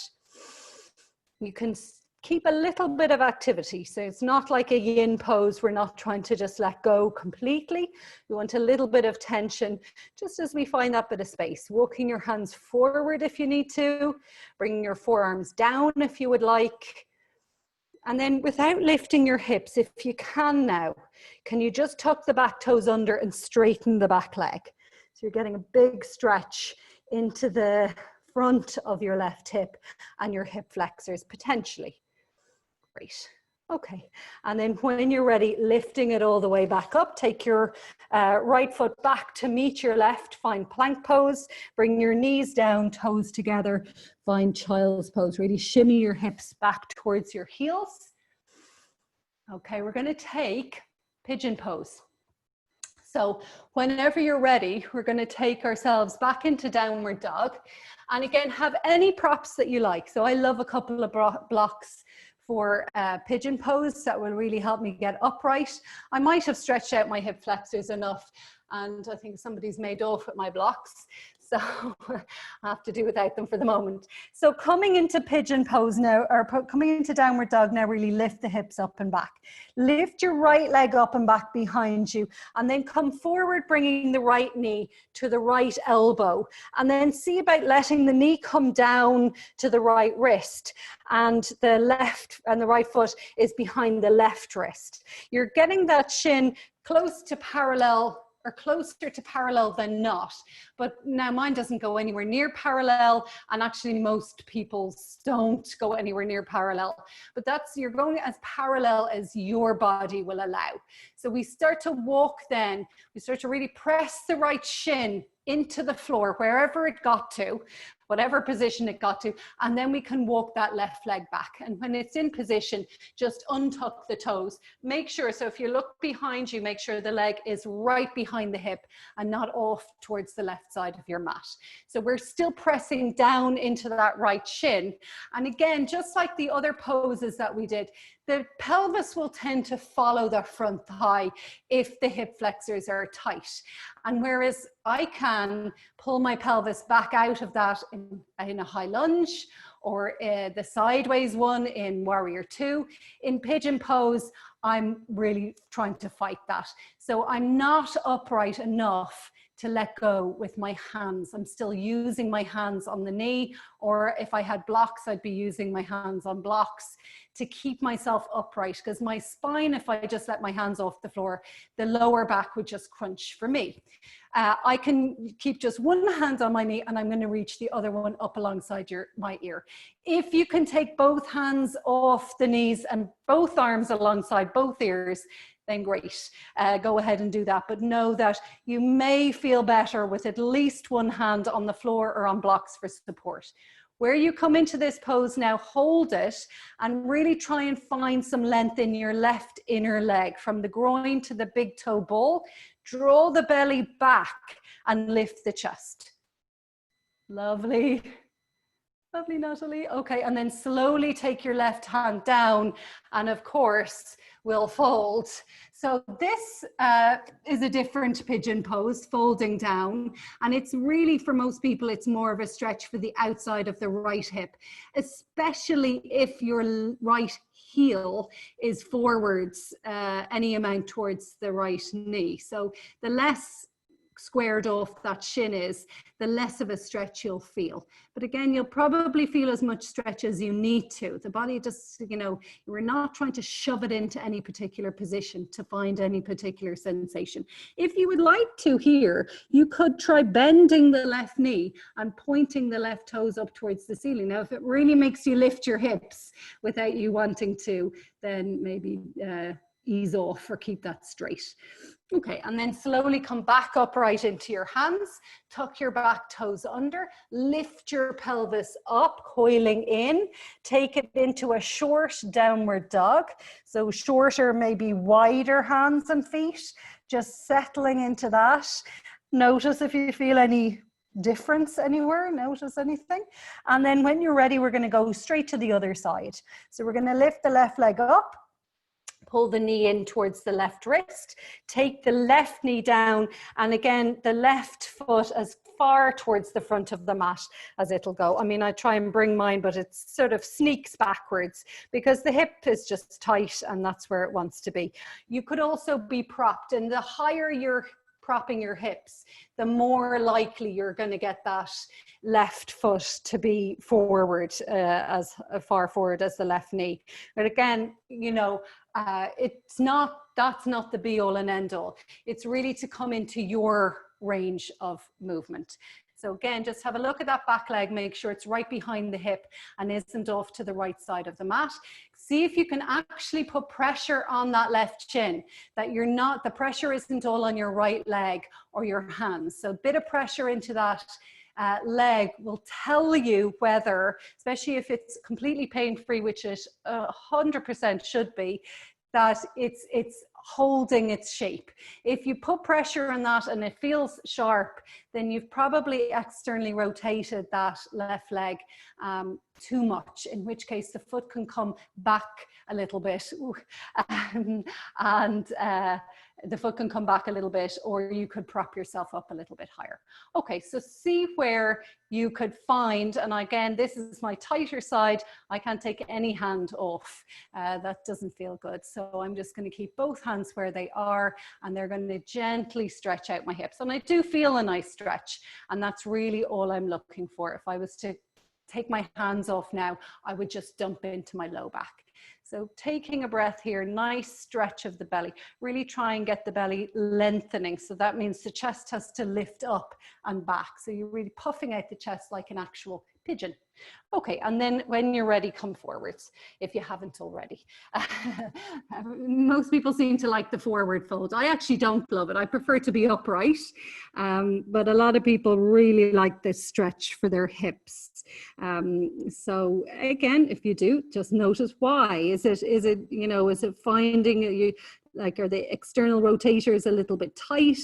You can keep a little bit of activity. So it's not like a yin pose. We're not trying to just let go completely. We want a little bit of tension just as we find that bit of space. Walking your hands forward if you need to, bringing your forearms down if you would like. And then without lifting your hips, if you can now, can you just tuck the back toes under and straighten the back leg? So you're getting a big stretch into the front of your left hip and your hip flexors potentially. Great. Okay. And then when you're ready, lifting it all the way back up, take your right foot back to meet your left, find plank pose, bring your knees down, toes together, find child's pose, really shimmy your hips back towards your heels. Okay, we're going to take pigeon pose. So whenever you're ready, we're going to take ourselves back into downward dog. And again, have any props that you like. So I love a couple of blocks for pigeon pose that will really help me get upright. I might have stretched out my hip flexors enough, and I think somebody's made off with my blocks, so I have to do without them for the moment. So coming into pigeon pose now, or coming into downward dog now, really lift the hips up and back. Lift your right leg up and back behind you, and then come forward, bringing the right knee to the right elbow, and then see about letting the knee come down to the right wrist, and the left and the right foot is behind the left wrist. You're getting that shin close to parallel, or closer to parallel than not. But now mine doesn't go anywhere near parallel, and actually most people's don't go anywhere near parallel. But that's, you're going as parallel as your body will allow. So we start to walk then, we start to really press the right shin into the floor, wherever it got to, whatever position it got to, and then we can walk that left leg back. And when it's in position, just untuck the toes. Make sure, so if you look behind you, make sure the leg is right behind the hip and not off towards the left side of your mat. So we're still pressing down into that right shin. And again, just like the other poses that we did, the pelvis will tend to follow the front thigh if the hip flexors are tight. And whereas I can pull my pelvis back out of that in a high lunge, or the sideways one in warrior two, in pigeon pose, I'm really trying to fight that. So I'm not upright enough to let go with my hands. I'm still using my hands on the knee, or if I had blocks, I'd be using my hands on blocks to keep myself upright, because my spine, if I just let my hands off the floor, the lower back would just crunch for me. I can keep just one hand on my knee, and I'm going to reach the other one up alongside my ear. If you can take both hands off the knees and both arms alongside both ears, then great, go ahead and do that. But know that you may feel better with at least one hand on the floor or on blocks for support. Where you come into this pose now, hold it and really try and find some length in your left inner leg from the groin to the big toe ball. Draw the belly back and lift the chest. Lovely. Lovely, Natalie. Okay, and then slowly take your left hand down, and of course, we'll fold. So this is a different pigeon pose, folding down, and it's really, for most people, it's more of a stretch for the outside of the right hip, especially if your right heel is forwards any amount towards the right knee. So the less squared off that shin is, the less of a stretch you'll feel. But again, you'll probably feel as much stretch as you need to. The body just, you know, we're not trying to shove it into any particular position to find any particular sensation. If you would like to here, you could try bending the left knee and pointing the left toes up towards the ceiling. Now, if it really makes you lift your hips without you wanting to, then maybe ease off or keep that straight. Okay, and then slowly come back upright into your hands, tuck your back toes under, lift your pelvis up, coiling in, take it into a short downward dog. So shorter, maybe wider hands and feet, just settling into that. Notice if you feel any difference anywhere, notice anything. And then when you're ready, we're going to go straight to the other side. So we're going to lift the left leg up, pull the knee in towards the left wrist, take the left knee down, and again, the left foot as far towards the front of the mat as it'll go. I mean, I try and bring mine, but it sort of sneaks backwards because the hip is just tight and that's where it wants to be. You could also be propped, and the higher you're propping your hips, the more likely you're going to get that left foot to be forward, as far forward as the left knee. But again, you know, that's not the be all and end all. It's really to come into your range of movement. So again, just have a look at that back leg, make sure it's right behind the hip and isn't off to the right side of the mat. See if you can actually put pressure on that left shin, that the pressure isn't all on your right leg or your hands. So a bit of pressure into that leg will tell you whether, especially if it's completely pain-free, which it 100% should be, that it's holding its shape. If you put pressure on that and it feels sharp, then you've probably externally rotated that left leg too much, in which case the foot can come back a little bit. The foot can come back a little bit, or you could prop yourself up a little bit higher. Okay, so see where you could find, and again, this is my tighter side. I can't take any hand off. That doesn't feel good. So I'm just going to keep both hands where they are, and they're going to gently stretch out my hips. And I do feel a nice stretch, and that's really all I'm looking for. If I was to take my hands off now, I would just dump into my low back. So taking a breath here, nice stretch of the belly. Really try and get the belly lengthening. So that means the chest has to lift up and back. So you're really puffing out the chest like an actual pigeon. Okay, and then when you're ready, come forwards, if you haven't already. Most people seem to like the forward fold. I actually don't love it. I prefer to be upright, but a lot of people really like this stretch for their hips. So again, if you do, just notice why. Is it finding you, like, are the external rotators a little bit tight?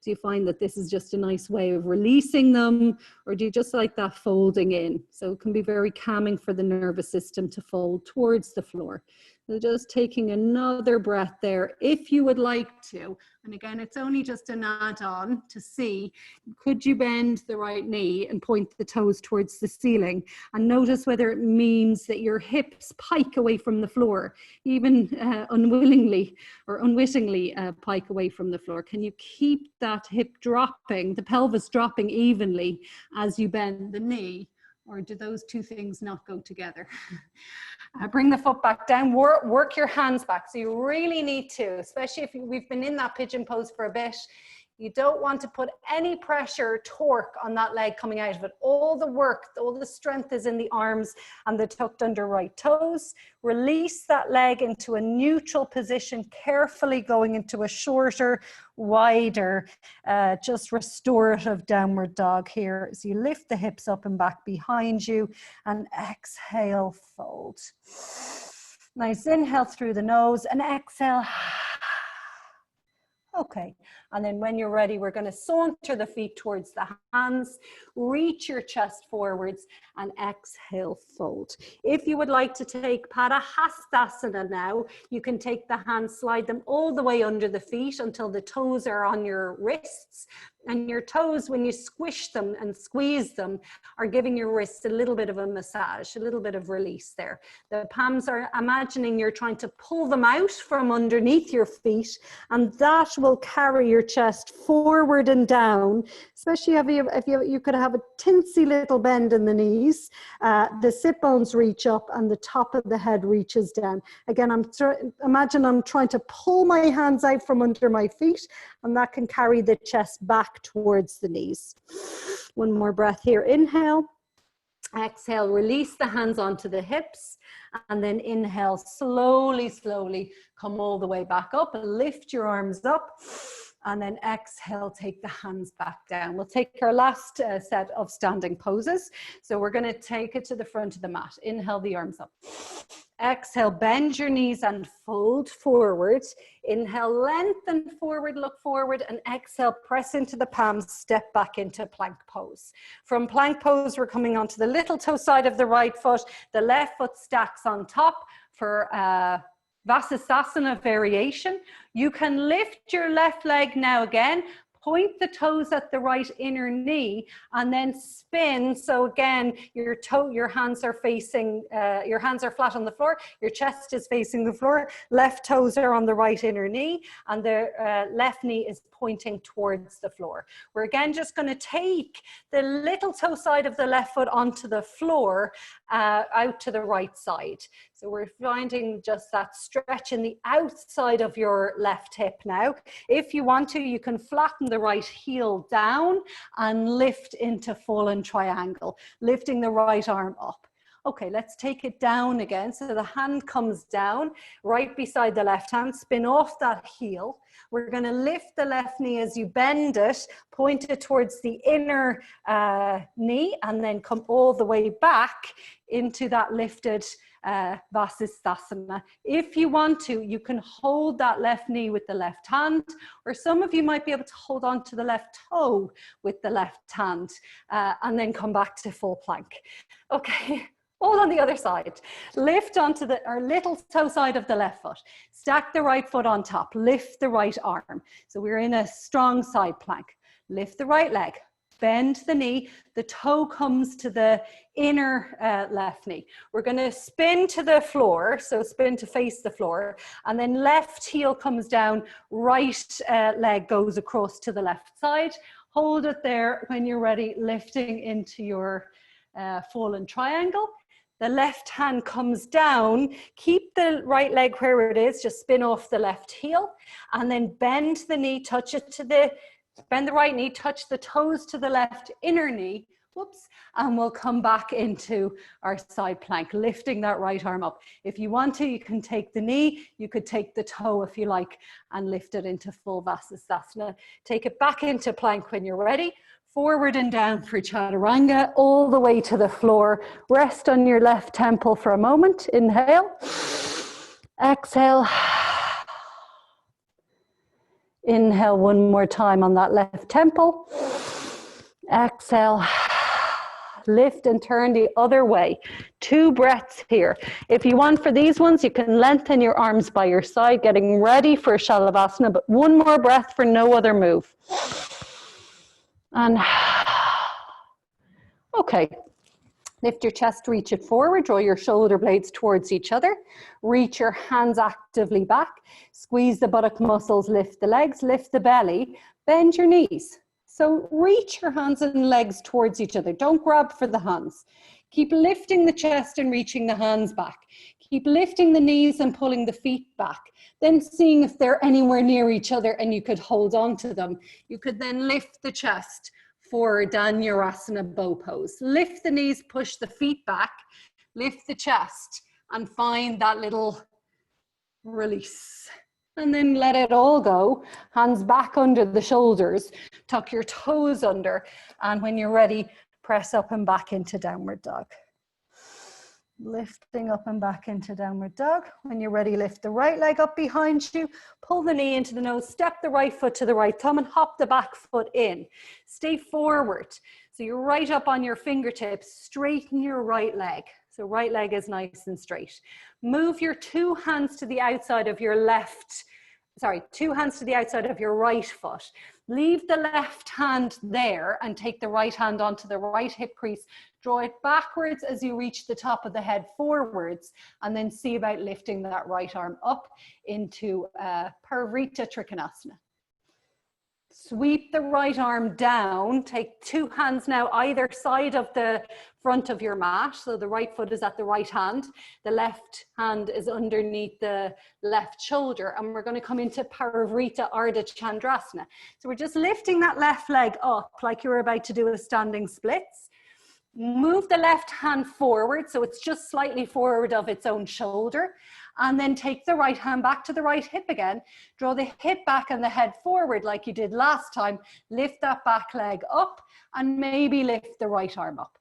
Do you find that this is just a nice way of releasing them, or do you just like that folding in? So it can be very calming for the nervous system to fold towards the floor. So just taking another breath there, if you would like to. And again, it's only just an add-on to see, could you bend the right knee and point the toes towards the ceiling? And notice whether it means that your hips pike away from the floor, even unwillingly or unwittingly pike away from the floor. Can you keep that hip dropping, the pelvis dropping evenly as you bend the knee? Or do those two things not go together? Bring the foot back down, work your hands back. So you really need to, especially if we've been in that pigeon pose for a bit, you don't want to put any pressure, torque on that leg coming out of it. All the work, all the strength is in the arms and the tucked under right toes. Release that leg into a neutral position, carefully going into a shorter, wider, just restorative downward dog here. So you lift the hips up and back behind you and exhale, fold. Nice inhale through the nose and exhale. Okay, and then when you're ready, we're going to saunter the feet towards the hands, reach your chest forwards, and exhale, fold. If you would like to take Padahastasana now, you can take the hands, slide them all the way under the feet until the toes are on your wrists. And your toes, when you squish them and squeeze them, are giving your wrists a little bit of a massage, a little bit of release there. The palms are imagining you're trying to pull them out from underneath your feet, and that will carry your chest forward and down, especially if you could have a teensy little bend in the knees. The sit bones reach up and the top of the head reaches down. Again, imagine I'm trying to pull my hands out from under my feet, and that can carry the chest back towards the knees. One more breath here. Inhale, exhale, release the hands onto the hips, and then inhale, slowly, slowly come all the way back up, lift your arms up, and then exhale, take the hands back down. We'll take our last set of standing poses. So we're going to take it to the front of the mat. Inhale the arms up. Exhale, bend your knees and fold forward. Inhale, lengthen forward, look forward, and exhale, press into the palms, step back into plank pose. From plank pose, we're coming onto the little toe side of the right foot. The left foot stacks on top for Vasisthasana variation. You can lift your left leg now again, point the toes at the right inner knee, and then spin. So again, your hands are facing, your hands are flat on the floor, your chest is facing the floor, left toes are on the right inner knee, and the left knee is pointing towards the floor. We're again just going to take the little toe side of the left foot onto the floor, out to the right side. So we're finding just that stretch in the outside of your left hip now. If you want to, you can flatten the right heel down and lift into fallen triangle, lifting the right arm up. Okay, let's take it down again. So the hand comes down right beside the left hand, spin off that heel. We're going to lift the left knee as you bend it, point it towards the inner knee, and then come all the way back into that lifted Vasisthasana. If you want to, you can hold that left knee with the left hand, or some of you might be able to hold on to the left toe with the left hand, and then come back to full plank. Okay. All on the other side. Lift onto our little toe side of the left foot. Stack the right foot on top. Lift the right arm. So we're in a strong side plank. Lift the right leg. Bend the knee. The toe comes to the inner left knee. We're going to spin to the floor. So spin to face the floor. And then left heel comes down. Right leg goes across to the left side. Hold it there. When you're ready, lifting into your fallen triangle. The left hand comes down, keep the right leg where it is, just spin off the left heel, and then bend the knee, bend the right knee, touch the toes to the left inner knee, whoops, and we'll come back into our side plank, lifting that right arm up. If you want to, you can take the knee, you could take the toe if you like, and lift it into full Vasisthasana. Take it back into plank when you're ready. Forward and down for Chaturanga, all the way to the floor. Rest on your left temple for a moment. Inhale. Exhale. Inhale one more time on that left temple. Exhale. Lift and turn the other way. 2 breaths here. If you want for these ones, you can lengthen your arms by your side, getting ready for Shalabhasana, but 1 more breath for no other move. And okay, lift your chest, reach it forward, draw your shoulder blades towards each other, reach your hands actively back, squeeze the buttock muscles, lift the legs, lift the belly, bend your knees. So reach your hands and legs towards each other. Don't grab for the hands. Keep lifting the chest and reaching the hands back. Keep lifting the knees and pulling the feet back. Then seeing if they're anywhere near each other and you could hold on to them. You could then lift the chest for Dhanurasana bow pose. Lift the knees, push the feet back, lift the chest, and find that little release. And then let it all go. Hands back under the shoulders. Tuck your toes under. And when you're ready, press up and back into downward dog. Lifting up and back into downward dog. When you're ready, lift the right leg up behind you, pull the knee into the nose, step the right foot to the right thumb and hop the back foot in. Stay forward. So you're right up on your fingertips, straighten your right leg. So right leg is nice and straight. Move your two hands to the outside of your two hands to the outside of your right foot. Leave the left hand there and take the right hand onto the right hip crease. Draw it backwards as you reach the top of the head forwards, and then see about lifting that right arm up into Parivrtta Trikonasana. Sweep the right arm down. Take two hands now either side of the front of your mat. So the right foot is at the right hand. The left hand is underneath the left shoulder. And we're going to come into Parivrtta Ardha Chandrasana. So we're just lifting that left leg up like you're about to do a standing splits. Move the left hand forward, so it's just slightly forward of its own shoulder. And then take the right hand back to the right hip again. Draw the hip back and the head forward like you did last time. Lift that back leg up and maybe lift the right arm up.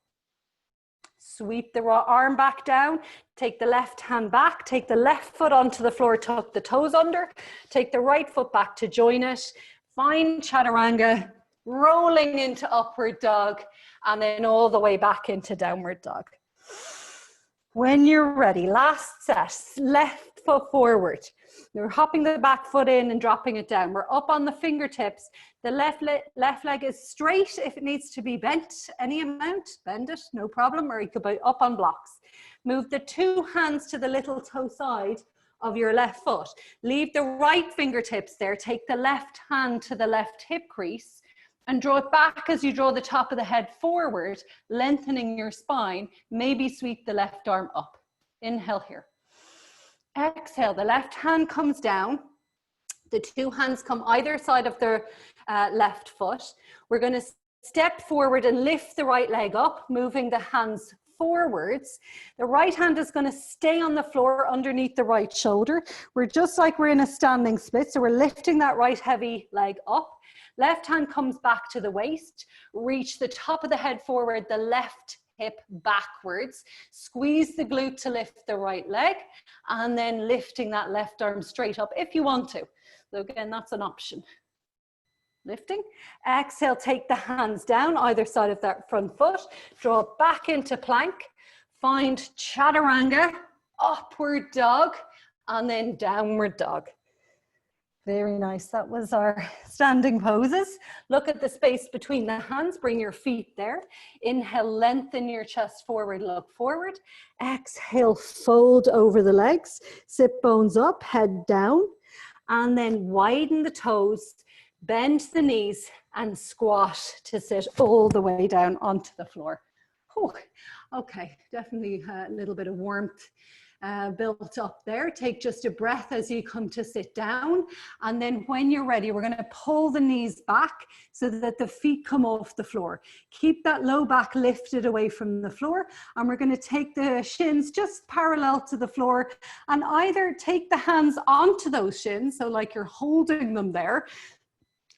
Sweep the arm back down. Take the left hand back. Take the left foot onto the floor, tuck the toes under. Take the right foot back to join it. Find Chaturanga, rolling into upward dog, and then all the way back into downward dog. When you're ready, last set, left foot forward. You're hopping the back foot in and dropping it down. We're up on the fingertips. The left leg is straight. If it needs to be bent any amount, bend it, no problem, or you could be up on blocks. Move the two hands to the little toe side of your left foot. Leave the right fingertips there. Take the left hand to the left hip crease and draw it back as you draw the top of the head forward, lengthening your spine. Maybe sweep the left arm up. Inhale here. Exhale, the left hand comes down. The two hands come either side of the left foot. We're going to step forward and lift the right leg up, moving the hands forwards. The right hand is going to stay on the floor underneath the right shoulder. We're just like we're in a standing split, so we're lifting that right heavy leg up. Left hand comes back to the waist. Reach the top of the head forward, the left hip backwards. Squeeze the glute to lift the right leg, and then lifting that left arm straight up if you want to. So again, that's an option. Lifting. Exhale, take the hands down either side of that front foot. Draw back into plank. Find Chaturanga, upward dog, and then downward dog. Very nice. That was our standing poses. Look at the space between the hands. Bring your feet there. Inhale, lengthen your chest forward, look forward. Exhale, fold over the legs. Sit bones up, head down. And then widen the toes, bend the knees, and squat to sit all the way down onto the floor. Oh, okay, definitely a little bit of warmth built up there. Take just a breath as you come to sit down, and then when you're ready, we're going to pull the knees back so that the feet come off the floor. Keep that low back lifted away from the floor, and we're going to take the shins just parallel to the floor and either take the hands onto those shins, so like you're holding them there.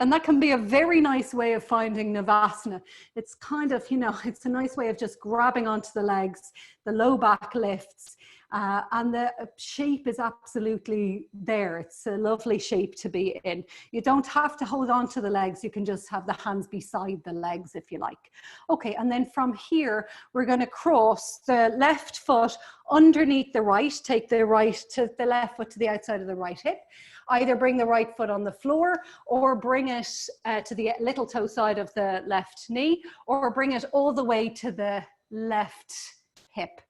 And that can be a very nice way of finding Navasana. It's kind of, it's a nice way of just grabbing onto the legs, the low back lifts, and the shape is absolutely there. It's a lovely shape to be in. You don't have to hold on to the legs. You can just have the hands beside the legs if you like. Okay, and then from here, we're going to cross the left foot underneath the right. Take the right to the left foot to the outside of the right hip. Either bring the right foot on the floor or bring it to the little toe side of the left knee, or bring it all the way to the left hip.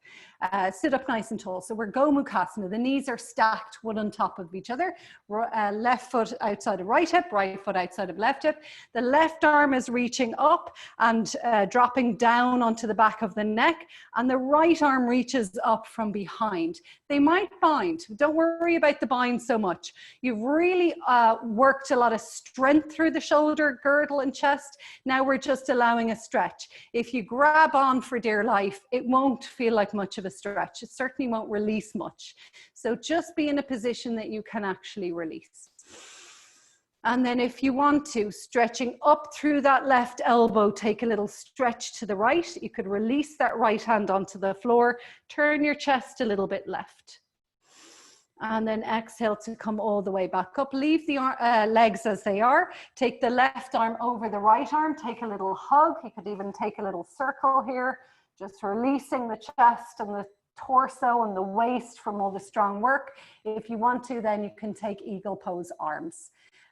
Sit up nice and tall. So we're Gomukhasana. The knees are stacked one on top of each other. Left foot outside of right hip, right foot outside of left hip. The left arm is reaching up and dropping down onto the back of the neck, and the right arm reaches up from behind. They might bind. Don't worry about the bind so much. You've really worked a lot of strength through the shoulder, girdle, and chest. Now we're just allowing a stretch. If you grab on for dear life, it won't feel like much of a stretch. It certainly won't release much. So just be in a position that you can actually release. And then if you want to, stretching up through that left elbow, take a little stretch to the right. You could release that right hand onto the floor, turn your chest a little bit left. And then exhale to come all the way back up. Leave the legs as they are. Take the left arm over the right arm. Take a little hug. You could even take a little circle here, just releasing the chest and the torso and the waist from all the strong work. If you want to, then you can take eagle pose arms.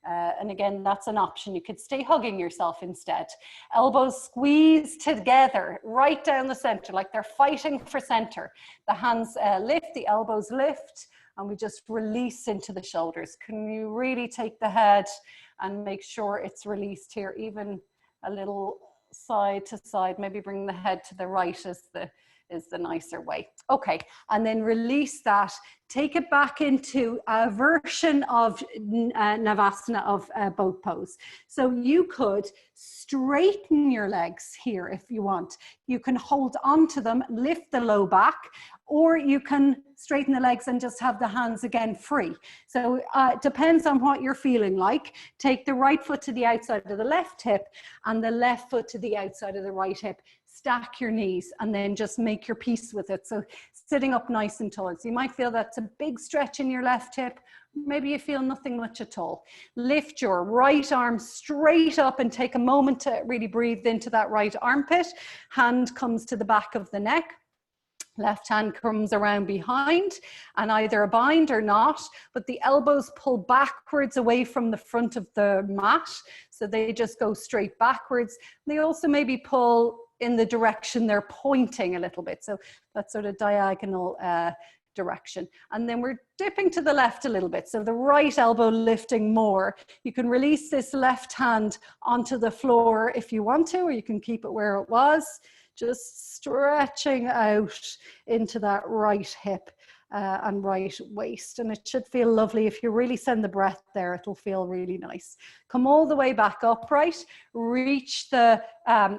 And again, that's an option. You could stay hugging yourself instead. Elbows squeeze together, right down the center, like they're fighting for center. The hands lift, the elbows lift, and we just release into the shoulders. Can you really take the head and make sure it's released here, even a little side to side, maybe bring the head to the right is the nicer way. Okay, and then release that. Take it back into a version of Navasana, of boat pose. So you could straighten your legs here if you want. You can hold onto them, lift the low back, or you can straighten the legs and just have the hands again free. So it depends on what you're feeling like. Take the right foot to the outside of the left hip and the left foot to the outside of the right hip. Stack your knees and then just make your peace with it. So sitting up nice and tall. So you might feel that's a big stretch in your left hip. Maybe you feel nothing much at all. Lift your right arm straight up and take a moment to really breathe into that right armpit. Hand comes to the back of the neck. Left hand comes around behind and either a bind or not, but the elbows pull backwards away from the front of the mat. So they just go straight backwards. They also maybe pull in the direction they're pointing a little bit. So that sort of diagonal direction. And then we're dipping to the left a little bit. So the right elbow lifting more. You can release this left hand onto the floor if you want to, or you can keep it where it was. Just stretching out into that right hip and right waist. And it should feel lovely. If you really send the breath there, it'll feel really nice. Come all the way back upright. Reach the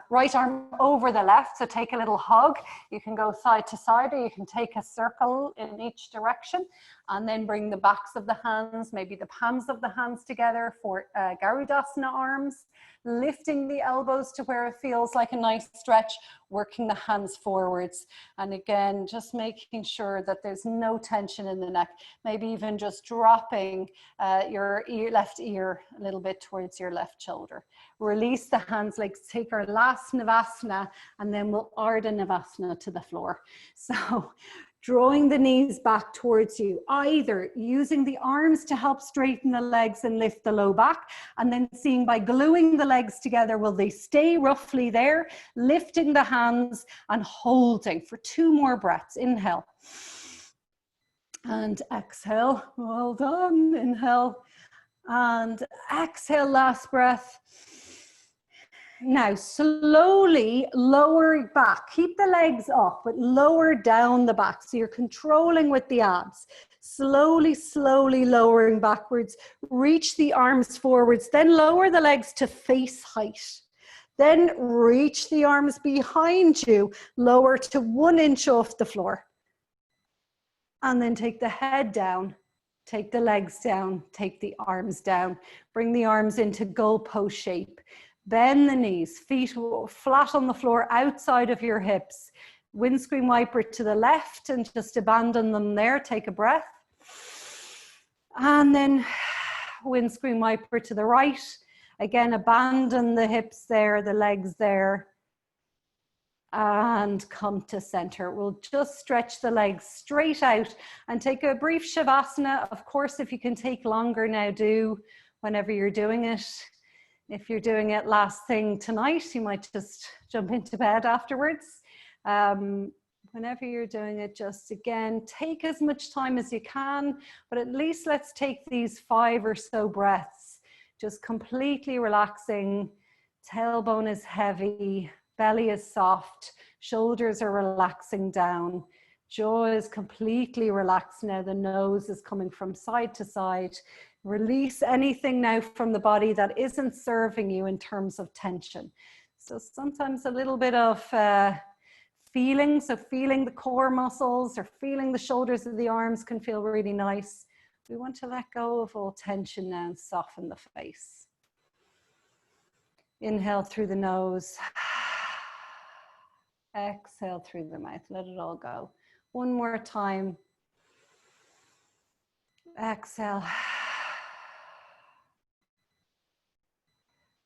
right arm over the left. So take a little hug. You can go side to side, or you can take a circle in each direction. And then bring the backs of the hands, maybe the palms of the hands together for Garudasana arms. Lifting the elbows to where it feels like a nice stretch, working the hands forwards. And again, just making sure that there's no tension in the neck. Maybe even just dropping your left ear a little bit towards your left shoulder. Release the hands, like take our last Navasana, and then we'll Ardha Navasana to the floor. So drawing the knees back towards you, either using the arms to help straighten the legs and lift the low back, and then seeing by gluing the legs together, will they stay roughly there, lifting the hands and holding for 2 more breaths. Inhale and exhale. Well done. Inhale and exhale, last breath. Now slowly lower back, keep the legs up, but lower down the back. So you're controlling with the abs. Slowly, slowly lowering backwards, reach the arms forwards, then lower the legs to face height. Then reach the arms behind you, lower to 1 inch off the floor. And then take the head down, take the legs down, take the arms down. Bring the arms into goalpost shape. Bend the knees, feet flat on the floor outside of your hips. Windscreen wiper to the left and just abandon them there. Take a breath. And then windscreen wiper to the right. Again, abandon the hips there, the legs there. And come to center. We'll just stretch the legs straight out and take a brief Shavasana. Of course, if you can take longer now, do whenever you're doing it. If you're doing it last thing tonight, you might just jump into bed afterwards. Whenever you're doing it, just again, take as much time as you can, but at least let's take these 5 or so breaths, just completely relaxing. Tailbone is heavy, belly is soft, shoulders are relaxing down. Jaw is completely relaxed now. The nose is coming from side to side. Release anything now from the body that isn't serving you in terms of tension. So sometimes a little bit of feeling, so feeling the core muscles or feeling the shoulders of the arms can feel really nice. We want to let go of all tension now and soften the face. Inhale through the nose. Exhale through the mouth. Let it all go. One more time. Exhale.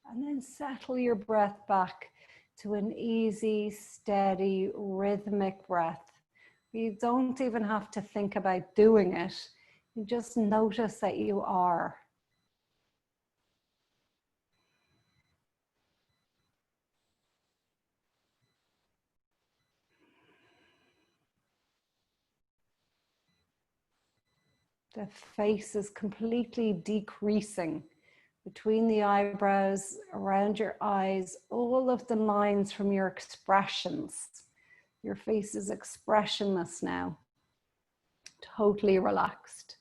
And then settle your breath back to an easy, steady, rhythmic breath. You don't even have to think about doing it. You just notice that you are. The face is completely decreasing between the eyebrows, around your eyes, all of the lines from your expressions. Your face is expressionless now, totally relaxed.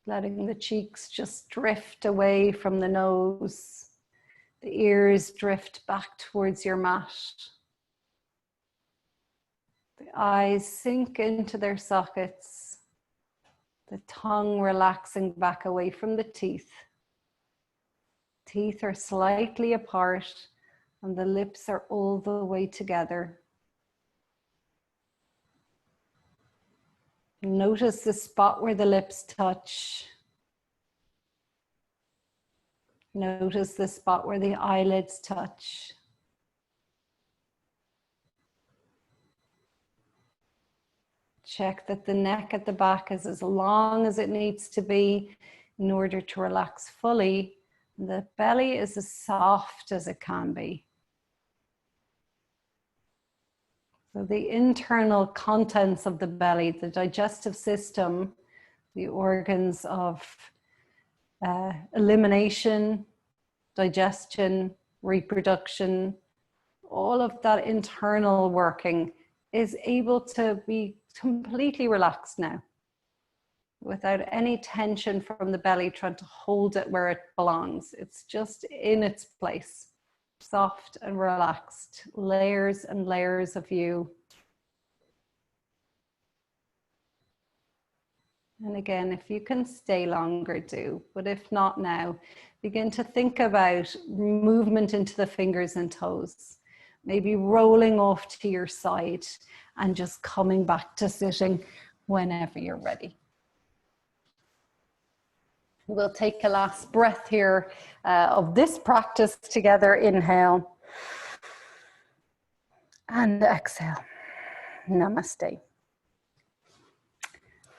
Letting the cheeks just drift away from the nose, the ears drift back towards your mat. The eyes sink into their sockets, the tongue relaxing back away from the teeth. Teeth are slightly apart and the lips are all the way together. Notice the spot where the lips touch. Notice the spot where the eyelids touch. Check that the neck at the back is as long as it needs to be in order to relax fully. The belly is as soft as it can be. So the internal contents of the belly, the digestive system, the organs of elimination, digestion, reproduction, all of that internal working is able to be completely relaxed now, without any tension from the belly trying to hold it where it belongs. It's just in its place, soft and relaxed, layers and layers of you. And again, if you can stay longer, do, but if not now, begin to think about movement into the fingers and toes, maybe rolling off to your side and just coming back to sitting whenever you're ready. We'll take a last breath here of this practice together. Inhale and exhale. Namaste.